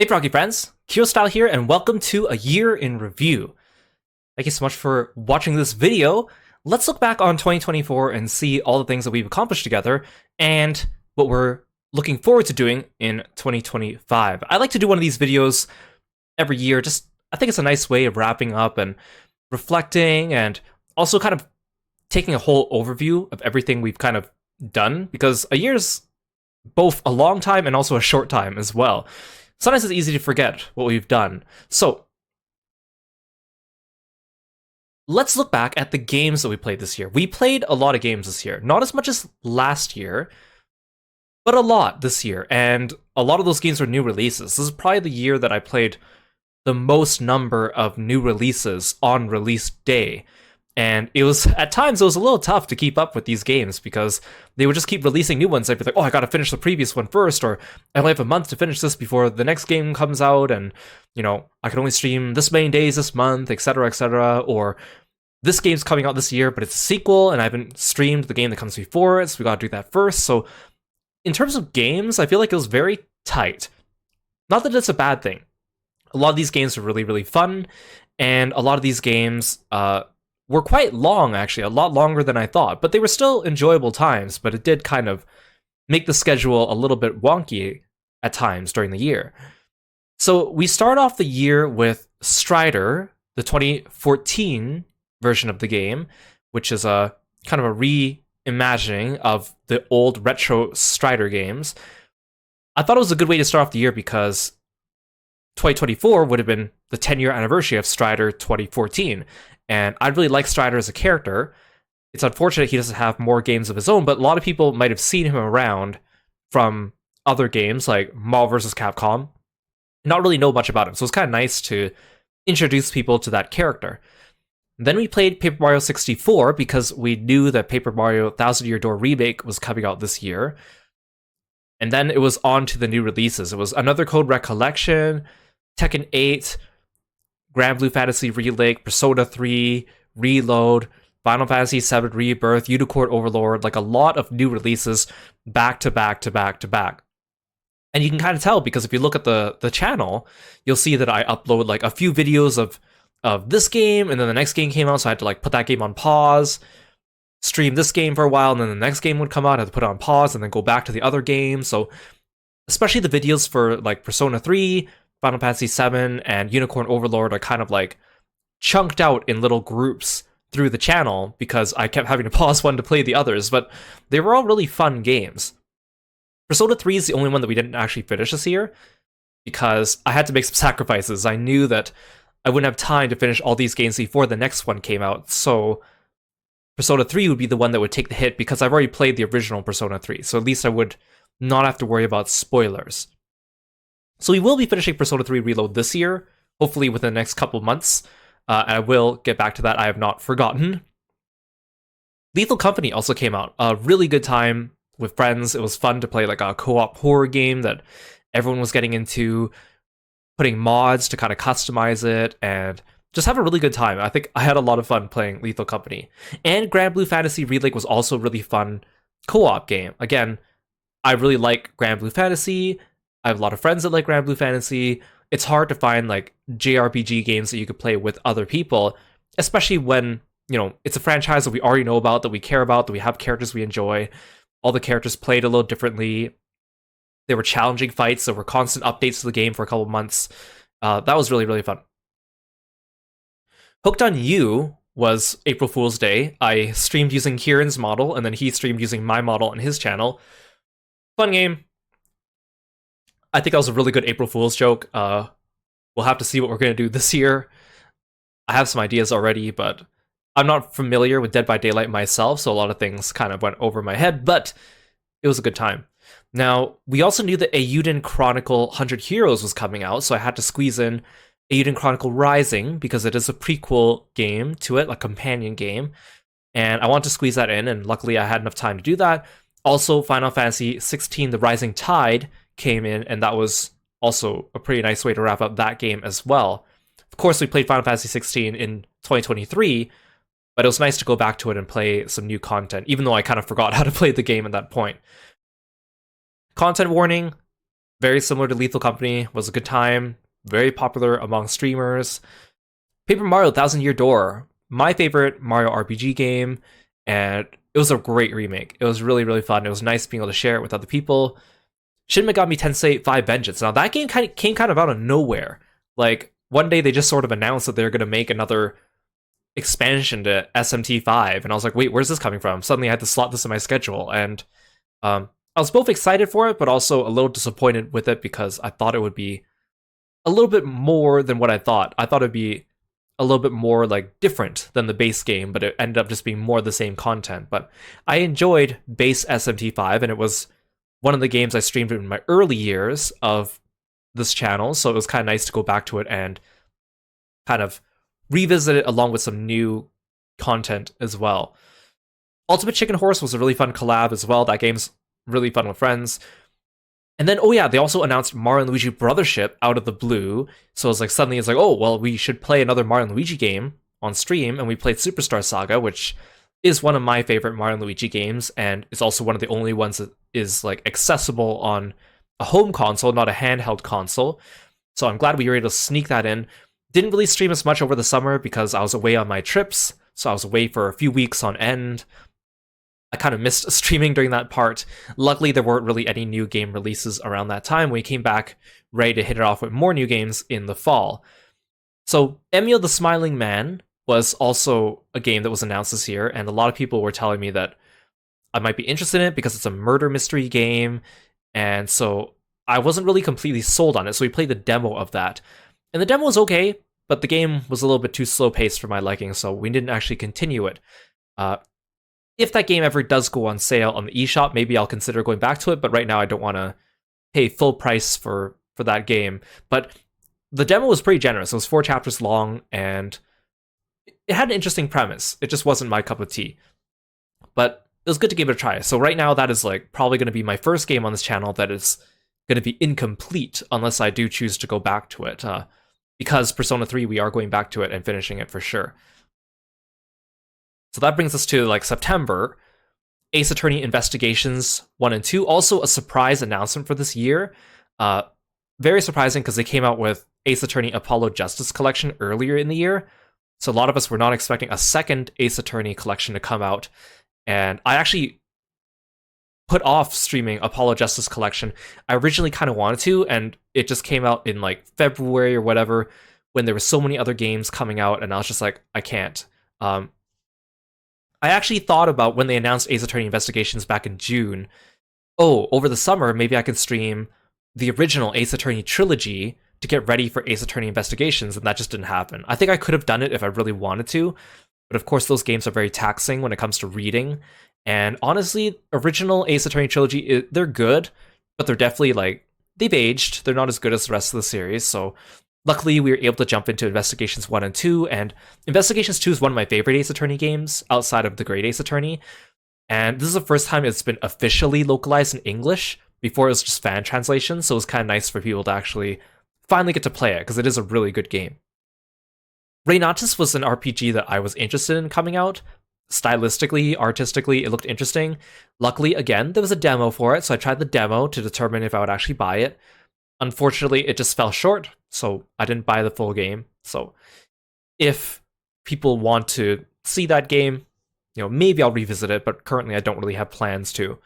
Hey Froggy friends, Kirostyle here, and welcome to A Year in Review. Thank you so much for watching this video. Let's look back on 2024 and see all the things that we've accomplished together and what we're looking forward to doing in 2025. I like to do one of these videos every year. I think it's a nice way of wrapping up and reflecting and also kind of taking a whole overview of everything we've kind of done, because a year's both a long time and also a short time as well. Sometimes it's easy to forget what we've done. So, let's look back at the games that we played this year. We played a lot of games this year. Not as much as last year, but a lot this year. And a lot of those games were new releases. This is probably the year that I played the most number of new releases on release day. And at times, it was a little tough to keep up with these games because they would just keep releasing new ones. I'd be like, oh, I gotta finish the previous one first, or I only have a month to finish this before the next game comes out, and, I can only stream this many days this month, etc., or this game's coming out this year, but it's a sequel, and I haven't streamed the game that comes before it, so we gotta do that first. So, in terms of games, I feel like it was very tight. Not that it's a bad thing. A lot of these games are really, really fun, and a lot of these games, were quite long, actually, a lot longer than I thought, but they were still enjoyable times, but it did kind of make the schedule a little bit wonky at times during the year. So we start off the year with Strider, the 2014 version of the game, which is a kind of a reimagining of the old retro Strider games. I thought it was a good way to start off the year because 2024 would have been the 10-year anniversary of Strider 2014. And I really like Strider as a character. It's unfortunate he doesn't have more games of his own, but a lot of people might have seen him around from other games like Marvel vs. Capcom, and not really know much about him. So it's kind of nice to introduce people to that character. Then we played Paper Mario 64 because we knew that Paper Mario Thousand Year Door Remake was coming out this year. And then it was on to the new releases. It was Another Code Recollection, Tekken 8, Grand Blue Fantasy Relink, Persona 3, Reload, Final Fantasy VII Rebirth, Unicorn Overlord, like a lot of new releases back to back to back to back. And you can kind of tell because if you look at the channel, you'll see that I upload like a few videos of this game, and then the next game came out, so I had to like put that game on pause, stream this game for a while, and then the next game would come out, I had to put it on pause, and then go back to the other game. So especially the videos for like Persona 3, Final Fantasy VII, and Unicorn Overlord are kind of like chunked out in little groups through the channel because I kept having to pause one to play the others, but they were all really fun games. Persona 3 is the only one that we didn't actually finish this year because I had to make some sacrifices. I knew that I wouldn't have time to finish all these games before the next one came out, so Persona 3 would be the one that would take the hit because I've already played the original Persona 3, so at least I would not have to worry about spoilers. So we will be finishing Persona 3 Reload this year, hopefully within the next couple months. I will get back to that, I have not forgotten. Lethal Company also came out. A really good time with friends. It was fun to play like a co-op horror game that everyone was getting into, putting mods to kind of customize it, and just have a really good time. I think I had a lot of fun playing Lethal Company. And Grand Blue Fantasy Relink was also a really fun co-op game. Again, I really like Grand Blue Fantasy. I have a lot of friends that like Grand Blue Fantasy. It's hard to find like JRPG games that you could play with other people, especially when, it's a franchise that we already know about, that we care about, that we have characters we enjoy. All the characters played a little differently. There were challenging fights. There were constant updates to the game for a couple months. That was really, really fun. Hooked on You was April Fool's Day. I streamed using Kieran's model, and then he streamed using my model on his channel. Fun game. I think that was a really good April Fool's joke. We'll have to see what we're going to do this year. I have some ideas already, but I'm not familiar with Dead by Daylight myself, so a lot of things kind of went over my head, but it was a good time. Now, we also knew that Eiyuden Chronicle 100 Heroes was coming out, so I had to squeeze in Eiyuden Chronicle Rising, because it is a prequel game to it, a companion game, and I wanted to squeeze that in, and luckily I had enough time to do that. Also, Final Fantasy XVI The Rising Tide came in, and that was also a pretty nice way to wrap up that game as well. Of course, we played Final Fantasy 16 in 2023, but it was nice to go back to it and play some new content, even though I kind of forgot how to play the game at that point. Content warning, very similar to Lethal Company, was a good time, very popular among streamers. Paper Mario Thousand Year Door, my favorite Mario RPG game, and it was a great remake. It was really, really fun. It was nice being able to share it with other people. Shin Megami Tensei 5 Vengeance. Now, that game came kind of out of nowhere. Like, one day they just sort of announced that they're going to make another expansion to SMT5, and I was like, wait, where's this coming from? Suddenly I had to slot this in my schedule, and I was both excited for it, but also a little disappointed with it because I thought it would be a little bit more than what I thought. I thought it'd be a little bit more like different than the base game, but it ended up just being more the same content. But I enjoyed base SMT5, and it was one of the games I streamed in my early years of this channel, so it was kind of nice to go back to it and kind of revisit it along with some new content as well. Ultimate Chicken Horse was a really fun collab as well. That game's really fun with friends. And then, oh yeah, they also announced Mario and Luigi Brothership out of the blue. So it's like suddenly it's like, oh, well, we should play another Mario and Luigi game on stream. And we played Superstar Saga, which is one of my favorite Mario and Luigi games. And it's also one of the only ones that is like accessible on a home console, not a handheld console. So I'm glad we were able to sneak that in. Didn't really stream as much over the summer because I was away on my trips. So I was away for a few weeks on end. I kind of missed streaming during that part. Luckily, there weren't really any new game releases around that time. We came back ready to hit it off with more new games in the fall. So, Emil the Smiling Man was also a game that was announced this year, and a lot of people were telling me that I might be interested in it because it's a murder mystery game, and so I wasn't really completely sold on it, so we played the demo of that. And the demo was okay, but the game was a little bit too slow-paced for my liking, so we didn't actually continue it. If that game ever does go on sale on the eShop, maybe I'll consider going back to it, but right now I don't want to pay full price for that game. But the demo was pretty generous. It was 4 chapters long, and it had an interesting premise. It just wasn't my cup of tea. But it was good to give it a try. So right now, that is like probably going to be my first game on this channel that is going to be incomplete unless I do choose to go back to it. Because Persona 3, we are going back to it and finishing it for sure. So that brings us to like September. Ace Attorney Investigations 1 and 2, also a surprise announcement for this year. Very surprising because they came out with Ace Attorney Apollo Justice Collection earlier in the year. So a lot of us were not expecting a second Ace Attorney collection to come out. And I actually put off streaming Apollo Justice Collection. I originally kind of wanted to, and it just came out in like February or whatever when there were so many other games coming out, and I was just like, I can't. I actually thought about when they announced Ace Attorney Investigations back in June, oh, over the summer, maybe I could stream the original Ace Attorney trilogy to get ready for Ace Attorney Investigations, and that just didn't happen. I think I could have done it if I really wanted to, but of course those games are very taxing when it comes to reading, and honestly, original Ace Attorney trilogy, they're good, but they're definitely like, they've aged, they're not as good as the rest of the series, so luckily, we were able to jump into Investigations 1 and 2, and Investigations 2 is one of my favorite Ace Attorney games, outside of The Great Ace Attorney, and this is the first time it's been officially localized in English. Before, it was just fan translation, so it was kind of nice for people to actually finally get to play it, because it is a really good game. Reinatus was an RPG that I was interested in coming out. Stylistically, artistically, it looked interesting. Luckily, again, there was a demo for it, so I tried the demo to determine if I would actually buy it. Unfortunately, it just fell short, so I didn't buy the full game. So if people want to see that game, maybe I'll revisit it, but currently I don't really have plans to.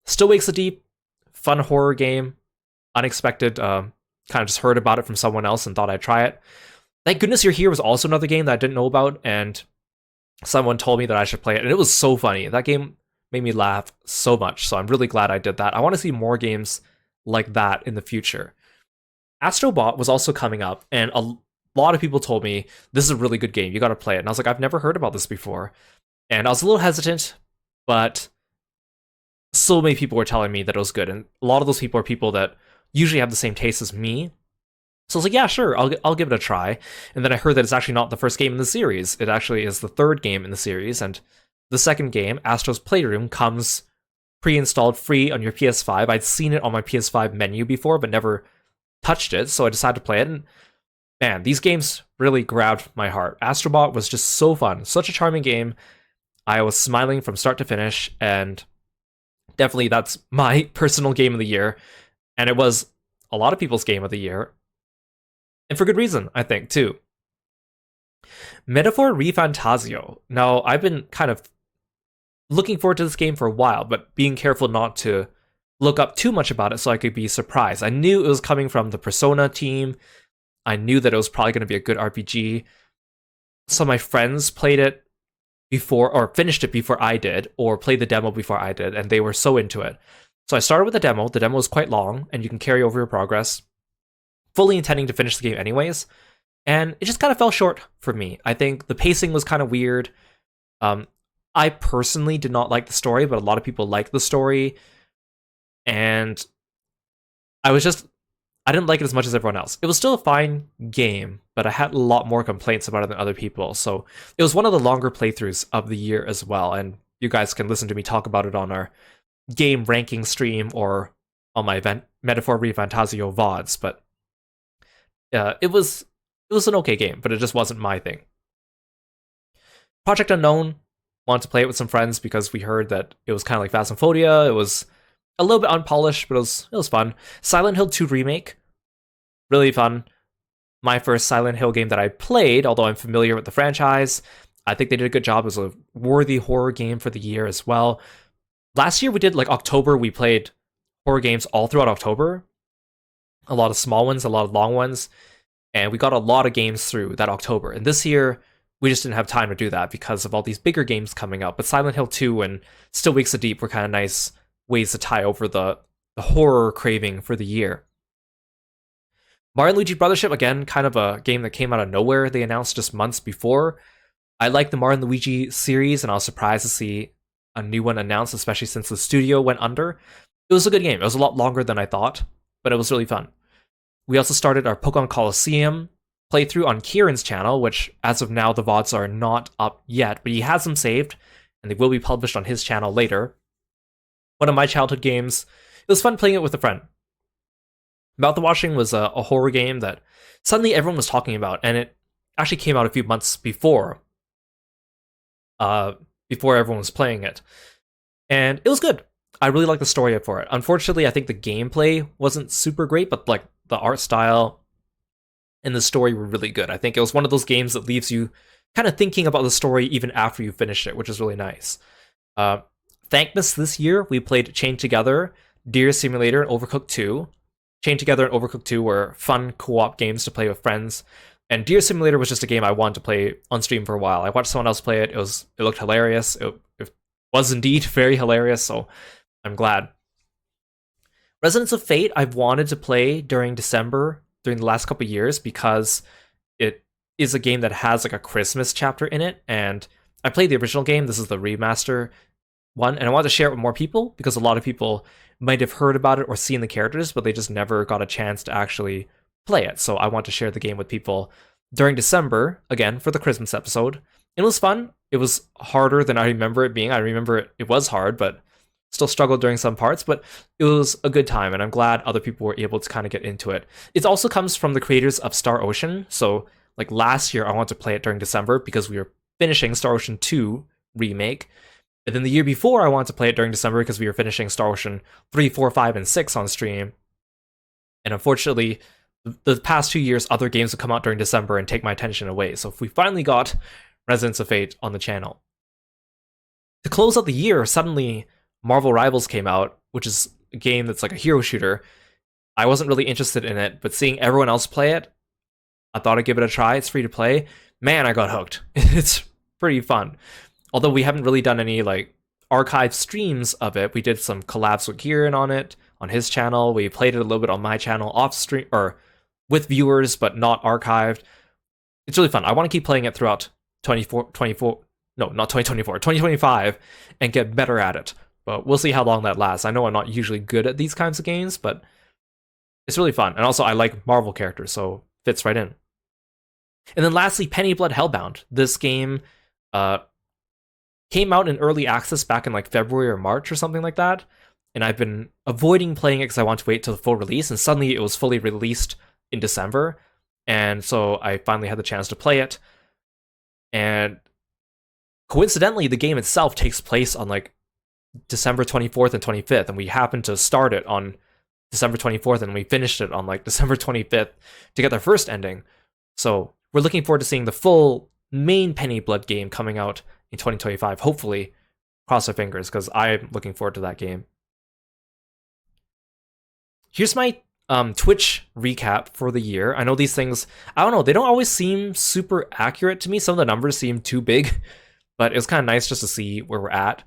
Still Wakes the Deep, fun horror game, unexpected, kind of just heard about it from someone else and thought I'd try it. Thank Goodness You're Here was also another game that I didn't know about, and someone told me that I should play it, and it was so funny. That game made me laugh so much, so I'm really glad I did that. I want to see more games like that in the future. Astrobot was also coming up, and a lot of people told me, this is a really good game, you gotta play it. And I was like, I've never heard about this before. And I was a little hesitant, but so many people were telling me that it was good, and a lot of those people are people that usually have the same taste as me. So I was like, yeah, sure, I'll give it a try. And then I heard that it's actually not the first game in the series. It actually is the third game in the series, and the second game, Astro's Playroom, comes pre-installed free on your PS5. I'd seen it on my PS5 menu before, but never touched it, so I decided to play it, and man, these games really grabbed my heart. Astrobot was just so fun, such a charming game. I was smiling from start to finish, and definitely that's my personal game of the year, and it was a lot of people's game of the year. And for good reason, I think, too. Metaphor ReFantasio. Now, I've been kind of looking forward to this game for a while, but being careful not to look up too much about it so I could be surprised. I knew it was coming from the Persona team. I knew that it was probably going to be a good RPG. Some of my friends played it before, or finished it before I did, or played the demo before I did, and they were so into it. So I started with the demo. The demo was quite long, and you can carry over your progress, fully intending to finish the game anyways. And it just kind of fell short for me. I think the pacing was kind of weird. I personally did not like the story, but a lot of people liked the story. And I didn't like it as much as everyone else. It was still a fine game, but I had a lot more complaints about it than other people. So it was one of the longer playthroughs of the year as well. And you guys can listen to me talk about it on our game ranking stream or on my Metaphor ReFantasio VODs. But it was an okay game, but it just wasn't my thing. Project Unknown, wanted to play it with some friends because we heard that it was kind of like Phasmophobia. It was a little bit unpolished, but it was fun. Silent Hill 2 Remake, really fun. My first Silent Hill game that I played, although I'm familiar with the franchise. I think they did a good job. It was a worthy horror game for the year as well. Last year we did like October, we played horror games all throughout October. A lot of small ones, a lot of long ones. And we got a lot of games through that October. And this year, we just didn't have time to do that because of all these bigger games coming out. But Silent Hill 2 and Still Weeks of Deep were kind of nice ways to tie over the horror craving for the year. Mario & Luigi Brothership, again, kind of a game that came out of nowhere. They announced just months before. I like the Mario & Luigi series, and I was surprised to see a new one announced, especially since the studio went under. It was a good game. It was a lot longer than I thought, but it was really fun. We also started our Pokemon Coliseum playthrough on Kieran's channel, which as of now the VODs are not up yet, but he has them saved, and they will be published on his channel later. One of my childhood games. It was fun playing it with a friend. Mouth the Washing was a horror game that suddenly everyone was talking about, and it actually came out a few months before everyone was playing it. And it was good. I really liked the story for it. Unfortunately, I think the gameplay wasn't super great, but like the art style and the story were really good. I think it was one of those games that leaves you kind of thinking about the story even after you finish it, which is really nice. Thankmas this year, we played Chained Together, Deer Simulator, and Overcooked 2. Chained Together and Overcooked 2 were fun co-op games to play with friends. And Deer Simulator was just a game I wanted to play on stream for a while. I watched someone else play it. It looked hilarious. It was indeed very hilarious, so I'm glad. Resonance of Fate, I've wanted to play during December, during the last couple of years, because it is a game that has like a Christmas chapter in it, and I played the original game. This is the remaster one, and I wanted to share it with more people because a lot of people might have heard about it or seen the characters, but they just never got a chance to actually play it. So I want to share the game with people during December, again, for the Christmas episode. It was fun. It was harder than I remember it being. I remember it was hard, but still struggled during some parts, but it was a good time, and I'm glad other people were able to kind of get into it. It also comes from the creators of Star Ocean, so like last year I wanted to play it during December because we were finishing Star Ocean 2 Remake, and then the year before I wanted to play it during December because we were finishing Star Ocean 3, 4, 5, and 6 on stream, and unfortunately, the past 2 years, other games would come out during December and take my attention away, so we finally got Resonance of Fate on the channel. To close out the year, suddenly Marvel Rivals came out, which is a game that's like a hero shooter. I wasn't really interested in it, but seeing everyone else play it, I thought I'd give it a try. It's free to play. Man, I got hooked. It's pretty fun. Although we haven't really done any like archive streams of it. We did some collabs with Kieran on it, on his channel. We played it a little bit on my channel off stream, or with viewers, but not archived. It's really fun. I want to keep playing it throughout 2025 and get better at it. But we'll see how long that lasts. I know I'm not usually good at these kinds of games, but it's really fun. And also, I like Marvel characters, so fits right in. And then lastly, Penny Blood Hellbound. This game came out in early access back in like February or March or something like that. And I've been avoiding playing it because I want to wait till the full release. And suddenly it was fully released in December. And so I finally had the chance to play it. And coincidentally, the game itself takes place on like December 24th and 25th, and we happened to start it on December 24th, and we finished it on like December 25th to get their first ending. So we're looking forward to seeing the full main Penny Blood game coming out in 2025. Hopefully, cross our fingers, because I'm looking forward to that game. Here's my Twitch recap for the year. I know these things, I don't know, they don't always seem super accurate to me. Some of the numbers seem too big, but it was kind of nice just to see where we're at.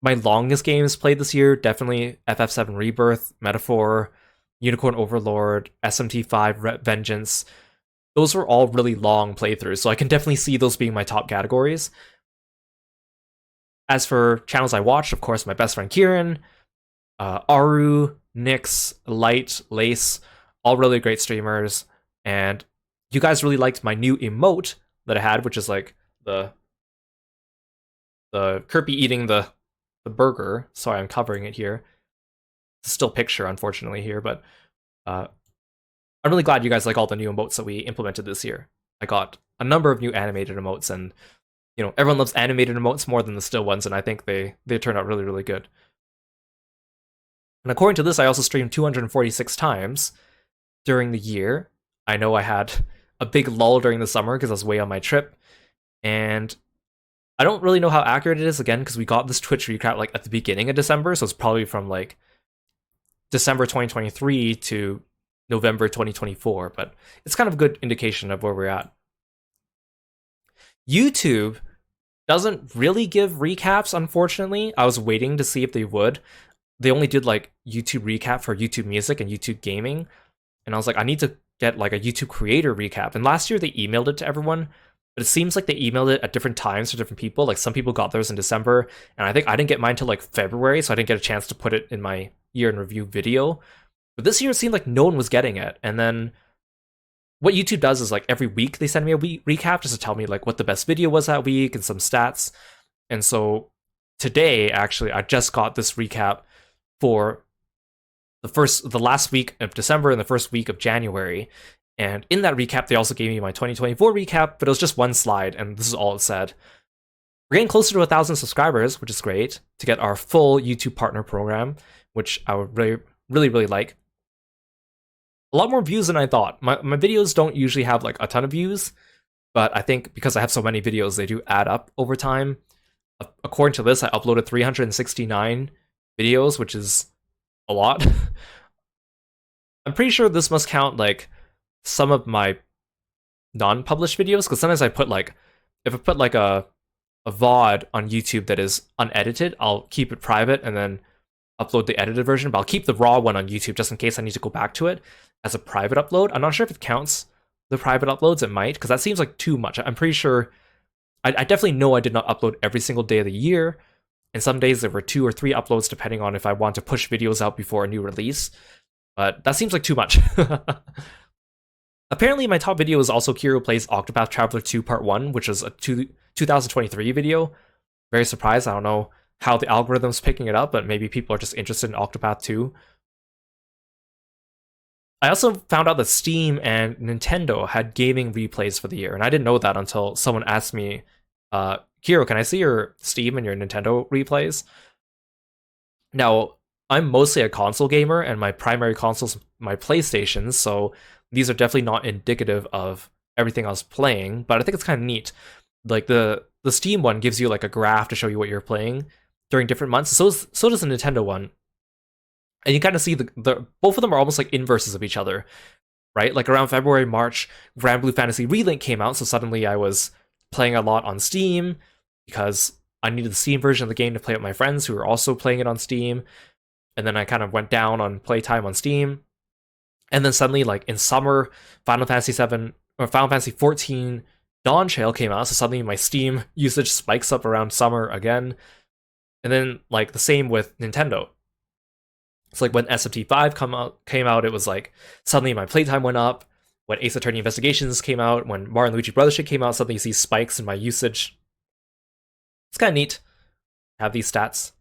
My longest games played this year, definitely FF7 Rebirth, Metaphor, Unicorn Overlord, SMT5 Vengeance. Those were all really long playthroughs, so I can definitely see those being my top categories. As for channels I watched, of course, my best friend Kieran, Aru, Nyx, Light, Lace, all really great streamers. And you guys really liked my new emote that I had, which is like the Kirby eating the burger. Sorry, I'm covering it here. It's still picture, unfortunately, here, but I'm really glad you guys like all the new emotes that we implemented this year. I got a number of new animated emotes, and you know, everyone loves animated emotes more than the still ones, and I think they turned out really, really good. And according to this, I also streamed 246 times during the year. I know I had a big lull during the summer because I was away on my trip, and I don't really know how accurate it is, again, because we got this Twitch recap like at the beginning of December, so it's probably from like December 2023 to November 2024, but it's kind of a good indication of where we're at. YouTube doesn't really give recaps, unfortunately. I was waiting to see if they would. They only did like YouTube recap for YouTube Music and YouTube Gaming, and I was like, I need to get like a YouTube Creator recap. And last year they emailed it to everyone, but it seems like they emailed it at different times to different people. Like some people got theirs in December, and I think I didn't get mine till like February, so I didn't get a chance to put it in my year in review video. But this year it seemed like no one was getting it. And then what YouTube does is like every week they send me a recap just to tell me like what the best video was that week and some stats. And so today, actually, I just got this recap for the last week of December and the first week of January. And in that recap, they also gave me my 2024 recap, but it was just one slide, and this is all it said. We're getting closer to 1,000 subscribers, which is great, to get our full YouTube partner program, which I would really, really, really like. A lot more views than I thought. My videos don't usually have like a ton of views, but I think because I have so many videos, they do add up over time. According to this, I uploaded 369 videos, which is a lot. I'm pretty sure this must count like some of my non-published videos, because sometimes I put like, if I put like a VOD on YouTube that is unedited, I'll keep it private and then upload the edited version, but I'll keep the raw one on YouTube just in case I need to go back to it as a private upload. I'm not sure if it counts the private uploads. It might, because that seems like too much. I'm pretty sure, I definitely know I did not upload every single day of the year, and some days there were 2 or 3 uploads depending on if I want to push videos out before a new release, but that seems like too much. Apparently my top video is also Kiro Plays Octopath Traveler 2 Part 1, which was a 2023 video. Very surprised. I don't know how the algorithm's picking it up, but maybe people are just interested in Octopath 2. I also found out that Steam and Nintendo had gaming replays for the year, and I didn't know that until someone asked me, Kiro, can I see your Steam and your Nintendo replays? Now, I'm mostly a console gamer, and my primary console's my PlayStation, so these are definitely not indicative of everything I was playing, but I think it's kind of neat. Like, the Steam one gives you, like, a graph to show you what you're playing during different months. So does the Nintendo one. And you kind of see the both of them are almost like inverses of each other, right? Like, around February, March, Grand Blue Fantasy Relink came out, so suddenly I was playing a lot on Steam because I needed the Steam version of the game to play with my friends who were also playing it on Steam. And then I kind of went down on playtime on Steam. And then suddenly, like in summer, Final Fantasy 7 or Final Fantasy 14 Dawn Trail came out, so suddenly my Steam usage spikes up around summer again. And then like the same with Nintendo. It's like when SMT5 came out, it was like suddenly my playtime went up. When Ace Attorney Investigations came out, when Mario & Luigi Brothers shit came out, suddenly you see spikes in my usage. It's kind of neat to have these stats.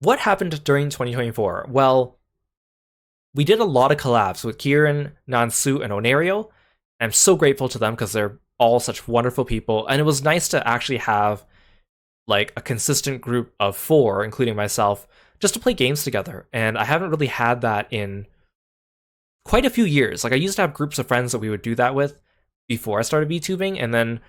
What happened during 2024? Well, we did a lot of collabs with Kieran, Nansu, and Onario. And I'm so grateful to them because they're all such wonderful people. And it was nice to actually have like a consistent group of 4, including myself, just to play games together. And I haven't really had that in quite a few years. Like I used to have groups of friends that we would do that with before I started VTubing, and then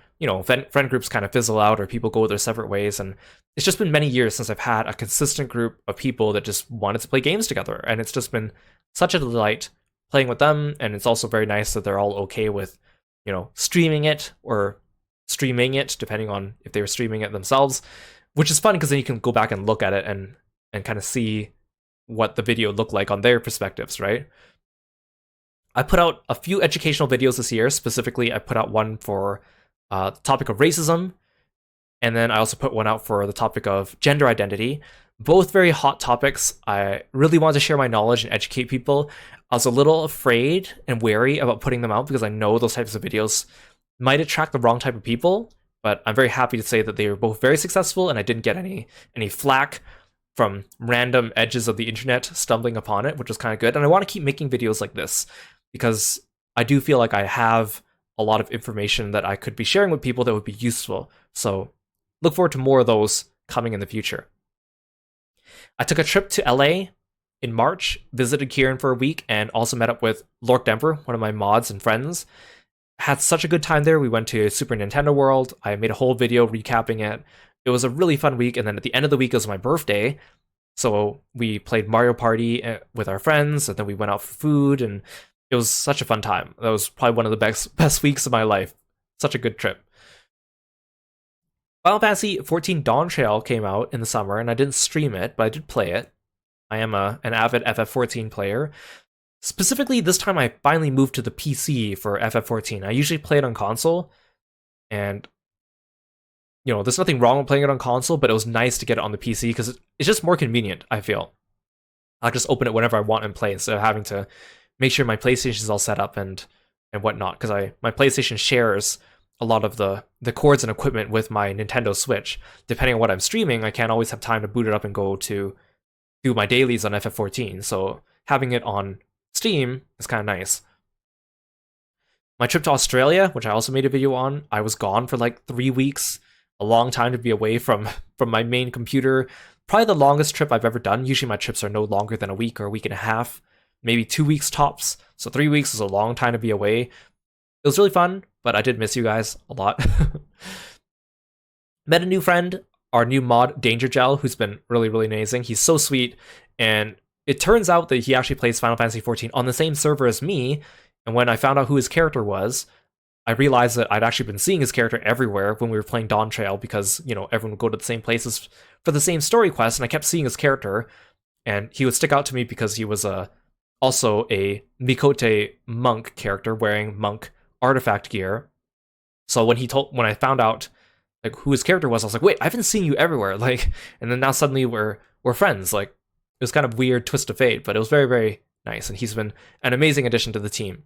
friend groups kind of fizzle out or people go their separate ways, and it's just been many years since I've had a consistent group of people that just wanted to play games together, and it's just been such a delight playing with them. And it's also very nice that they're all okay with streaming it or streaming it, depending on if they were streaming it themselves, which is fun because then you can go back and look at it and kind of see what the video looked like on their perspectives, right? I put out a few educational videos this year. Specifically, I put out one for the topic of racism, and then I also put one out for the topic of gender identity. Both very hot topics. I really wanted to share my knowledge and educate people. I was a little afraid and wary about putting them out because I know those types of videos might attract the wrong type of people, but I'm very happy to say that they were both very successful, and I didn't get any flack from random edges of the internet stumbling upon it, which was kind of good. And I want to keep making videos like this because I do feel like I have a lot of information that I could be sharing with people that would be useful. So look forward to more of those coming in the future. I took a trip to LA in March, visited Kieran for a week, and also met up with Lord Denver, one of my mods and friends. Had such a good time there. We went to Super Nintendo World. I made a whole video recapping it. It was a really fun week, and then at the end of the week, it was my birthday. So we played Mario Party with our friends, and then we went out for food, and it was such a fun time. That was probably one of the best weeks of my life. Such a good trip. Final Fantasy 14 Dawn Trail came out in the summer, and I didn't stream it, but I did play it. I am an avid FF14 player. Specifically, this time I finally moved to the PC for FF14. I usually play it on console, and there's nothing wrong with playing it on console, but it was nice to get it on the PC because it's just more convenient, I feel. I'll just open it whenever I want and play instead of having to make sure my PlayStation is all set up and whatnot, because my PlayStation shares a lot of the cords and equipment with my Nintendo Switch. Depending on what I'm streaming, I can't always have time to boot it up and go to do my dailies on FF14, so having it on Steam is kind of nice. My trip to Australia, which I also made a video on, I was gone for like 3 weeks, a long time to be away from my main computer. Probably the longest trip I've ever done. Usually my trips are no longer than a week or a week and a half, maybe 2 weeks tops. So 3 weeks is a long time to be away. It was really fun, but I did miss you guys a lot. Met a new friend, our new mod, Danger Gel, who's been really, really amazing. He's so sweet, and it turns out that he actually plays Final Fantasy XIV on the same server as me, and when I found out who his character was, I realized that I'd actually been seeing his character everywhere when we were playing Dawn Trail because, everyone would go to the same places for the same story quest, and I kept seeing his character, and he would stick out to me because he was also a Mikote monk character wearing monk artifact gear. So when I found out like who his character was, I was like, wait, I've been seeing you everywhere, and then now suddenly we're friends. Like, it was kind of weird twist of fate, but it was very, very nice, and he's been an amazing addition to the team.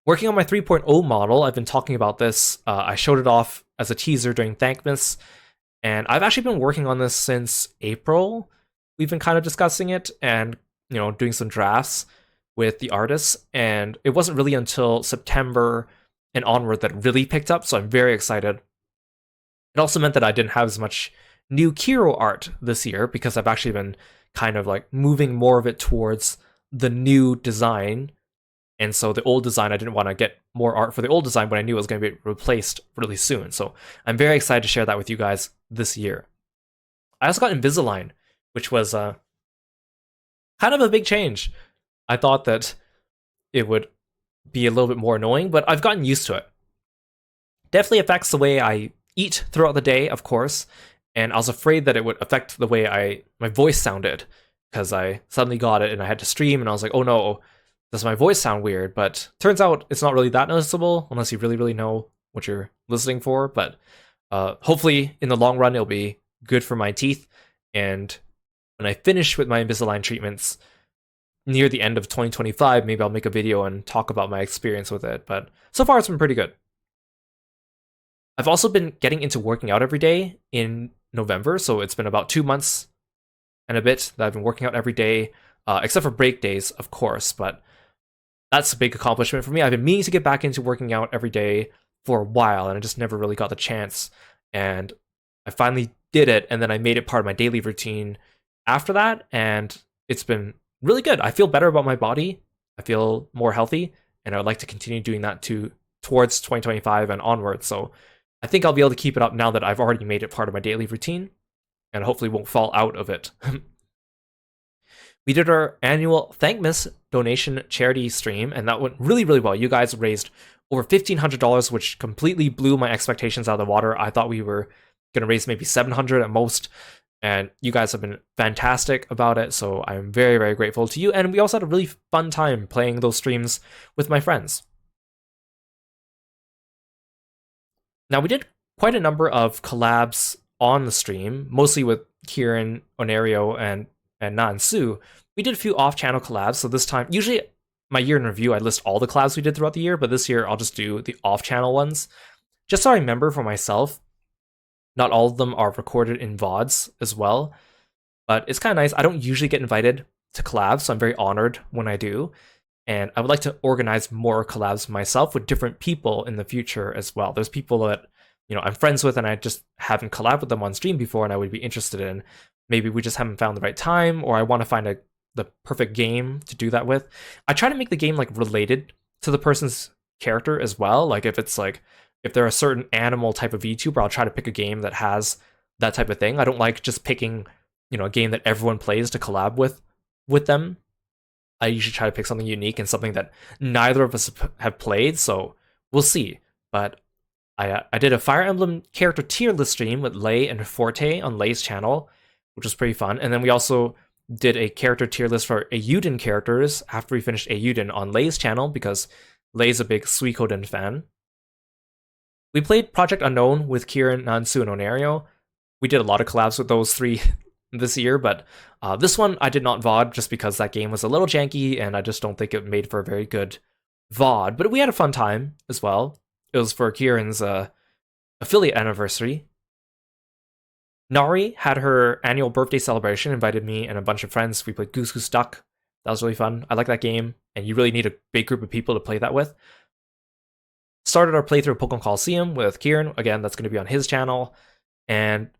Working on my 3.0 model, I've been talking about this. I showed it off as a teaser during Thankmas, and I've actually been working on this since April. We've been kind of discussing it and, doing some drafts with the artists, and it wasn't really until September and onward that it really picked up, so I'm very excited. It also meant that I didn't have as much new Kiro art this year because I've actually been kind of like moving more of it towards the new design. And so the old design, I didn't want to get more art for the old design when I knew it was going to be replaced really soon. So I'm very excited to share that with you guys this year. I also got Invisalign, which was kind of a big change. I thought that it would be a little bit more annoying, but I've gotten used to it. Definitely affects the way I eat throughout the day, of course, and I was afraid that it would affect the way my voice sounded, because I suddenly got it and I had to stream, and I was like, oh no, does my voice sound weird? But turns out it's not really that noticeable unless you really, really know what you're listening for. But hopefully in the long run, it'll be good for my teeth. And when I finish with my Invisalign treatments near the end of 2025, maybe I'll make a video and talk about my experience with it. But so far, it's been pretty good. I've also been getting into working out every day in November. So it's been about 2 months and a bit that I've been working out every day, except for break days, of course. But that's a big accomplishment for me. I've been meaning to get back into working out every day for a while, and I just never really got the chance. And I finally did it, and then I made it part of my daily routine after that, and it's been really good. I feel better about my body. I feel more healthy, and I would like to continue doing that towards 2025 and onwards. So I think I'll be able to keep it up now that I've already made it part of my daily routine, and hopefully won't fall out of it. We did our annual Thankmas donation charity stream, and that went really, really well. You guys raised over $1,500, which completely blew my expectations out of the water. I thought we were going to raise maybe 700 at most, and you guys have been fantastic about it, so I'm very, very grateful to you. And we also had a really fun time playing those streams with my friends. Now, we did quite a number of collabs on the stream, mostly with Kieran, Onario, and Nansu. We did a few off-channel collabs, so this time, usually my year in review, I list all the collabs we did throughout the year, but this year I'll just do the off-channel ones. Just so I remember for myself, not all of them are recorded in VODs as well, but it's kind of nice. I don't usually get invited to collabs, so I'm very honored when I do. And I would like to organize more collabs myself with different people in the future as well. There's people that, I'm friends with and I just haven't collabed with them on stream before and I would be interested in. Maybe we just haven't found the right time, or I want to find the perfect game to do that with. I try to make the game like related to the person's character as well. Like if they're a certain animal type of VTuber, I'll try to pick a game that has that type of thing. I don't like just picking, a game that everyone plays to collab with them. I usually try to pick something unique and something that neither of us have played, so we'll see. But I did a Fire Emblem character tier list stream with Lei and Forte on Lei's channel, which was pretty fun. And then we also did a character tier list for Eiyuden characters after we finished Eiyuden on Lei's channel, because Lei's a big Suikoden fan. We played Project Unknown with Kieran, Nansu, and Onario. We did a lot of collabs with those three this year, but this one I did not VOD just because that game was a little janky and I just don't think it made for a very good VOD. But we had a fun time as well. It was for Kieran's affiliate anniversary. Nari had her annual birthday celebration, invited me and a bunch of friends. We played Goose Goose Duck. That was really fun. I like that game, and you really need a big group of people to play that with. Started our playthrough of Pokemon Coliseum with Kieran. Again, that's going to be on his channel. And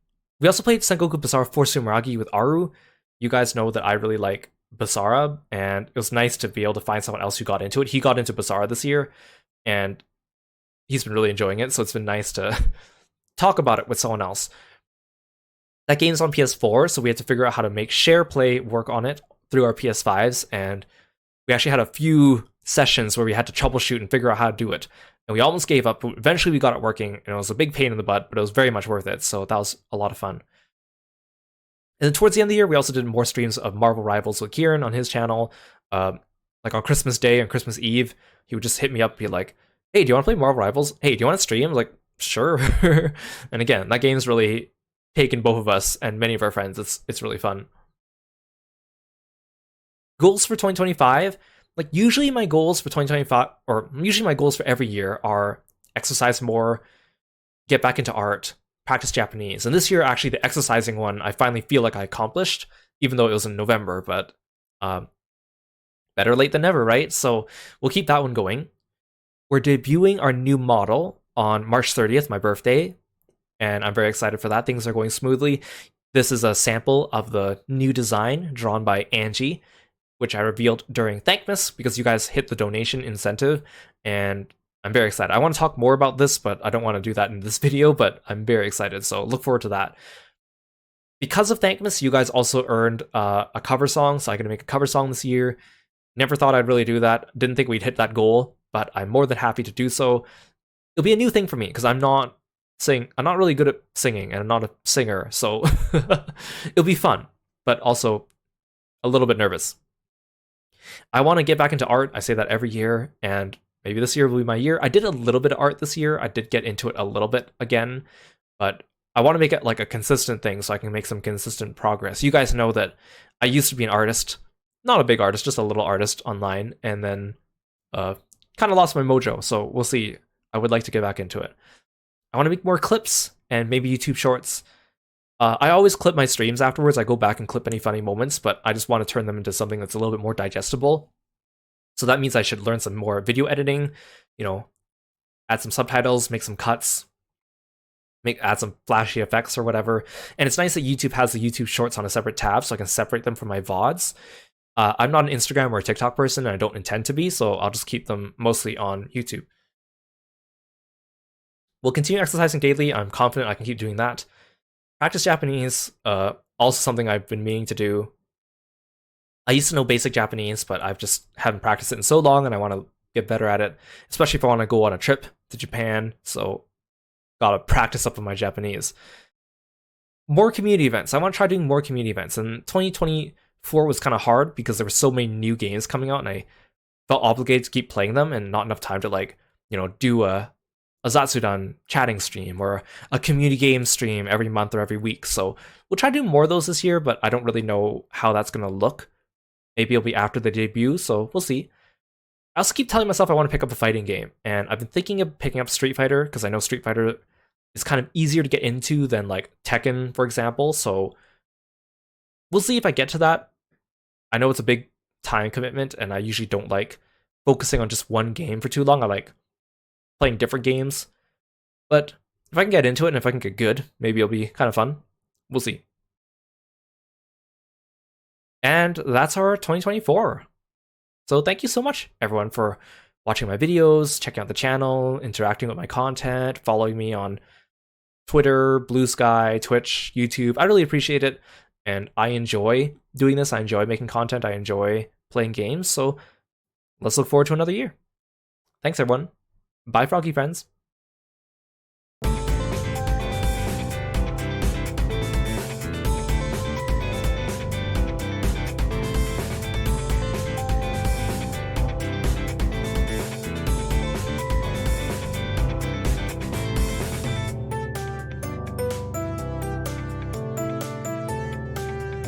we also played Sengoku Basara Force Sumeragi with Aru. You guys know that I really like Basara, and it was nice to be able to find someone else who got into it. He got into Basara this year, and he's been really enjoying it, so it's been nice to talk about it with someone else. That game's on PS4, so we had to figure out how to make share play work on it through our PS5s, and we actually had a few sessions where we had to troubleshoot and figure out how to do it. And we almost gave up, but eventually we got it working, and it was a big pain in the butt, but it was very much worth it, so that was a lot of fun. And then towards the end of the year, we also did more streams of Marvel Rivals with Kieran on his channel. Like on Christmas Day and Christmas Eve, he would just hit me up and be like, hey, do you want to play Marvel Rivals? Hey, do you want to stream? I was like, sure. And again, that game's really taken both of us and many of our friends. It's really fun. Goals for 2025. Like usually my goals for 2025, or usually my goals for every year are exercise more, get back into art, practice Japanese. And this year, actually, the exercising one, I finally feel like I accomplished, even though it was in November, but better late than never, right? So we'll keep that one going. We're debuting our new model on March 30th, my birthday, and I'm very excited for that. Things are going smoothly. This is a sample of the new design drawn by Angie, which I revealed during Thankmas because you guys hit the donation incentive, and I'm very excited. I want to talk more about this, but I don't want to do that in this video, but I'm very excited, so look forward to that. Because of Thankmas, you guys also earned a cover song, so I'm going to make a cover song this year. Never thought I'd really do that. Didn't think we'd hit that goal, but I'm more than happy to do so. It'll be a new thing for me, because I'm not really good at singing, and I'm not a singer, so it'll be fun, but also a little bit nervous. I want to get back into art. I say that every year, and maybe this year will be my year. I did a little bit of art this year. I did get into it a little bit again, but I want to make it like a consistent thing so I can make some consistent progress. You guys know that I used to be an artist, not a big artist, just a little artist online, and then kind of lost my mojo, so we'll see. I would like to get back into it. I want to make more clips and maybe YouTube shorts. I always clip my streams afterwards. I go back and clip any funny moments, but I just want to turn them into something that's a little bit more digestible. So that means I should learn some more video editing, add some subtitles, make some cuts. add some flashy effects or whatever. And it's nice that YouTube has the YouTube Shorts on a separate tab, so I can separate them from my VODs. I'm not an Instagram or a TikTok person, and I don't intend to be, so I'll just keep them mostly on YouTube. We'll continue exercising daily. I'm confident I can keep doing that. Practice Japanese, also something I've been meaning to do. I used to know basic Japanese, but I've just haven't practiced it in so long, and I want to get better at it, especially if I want to go on a trip to Japan. So, gotta practice up on my Japanese. More community events. I want to try doing more community events. And 2024 was kind of hard because there were so many new games coming out, and I felt obligated to keep playing them, and not enough time to do a Zatsudan chatting stream or a community game stream every month or every week. So we'll try to do more of those this year, but I don't really know how that's gonna look. Maybe it'll be after the debut, so we'll see. I also keep telling myself I want to pick up a fighting game, and I've been thinking of picking up Street Fighter because I know Street Fighter is kind of easier to get into than like Tekken, for example. So we'll see if I get to that. I know it's a big time commitment, and I usually don't like focusing on just one game for too long. I like playing different games. But if I can get into it and if I can get good, maybe it'll be kind of fun. We'll see. And that's our 2024. So thank you so much, everyone, for watching my videos, checking out the channel, interacting with my content, following me on Twitter, Blue Sky, Twitch, YouTube. I really appreciate it. And I enjoy doing this. I enjoy making content. I enjoy playing games. So let's look forward to another year. Thanks, everyone. Bye, Froggy friends.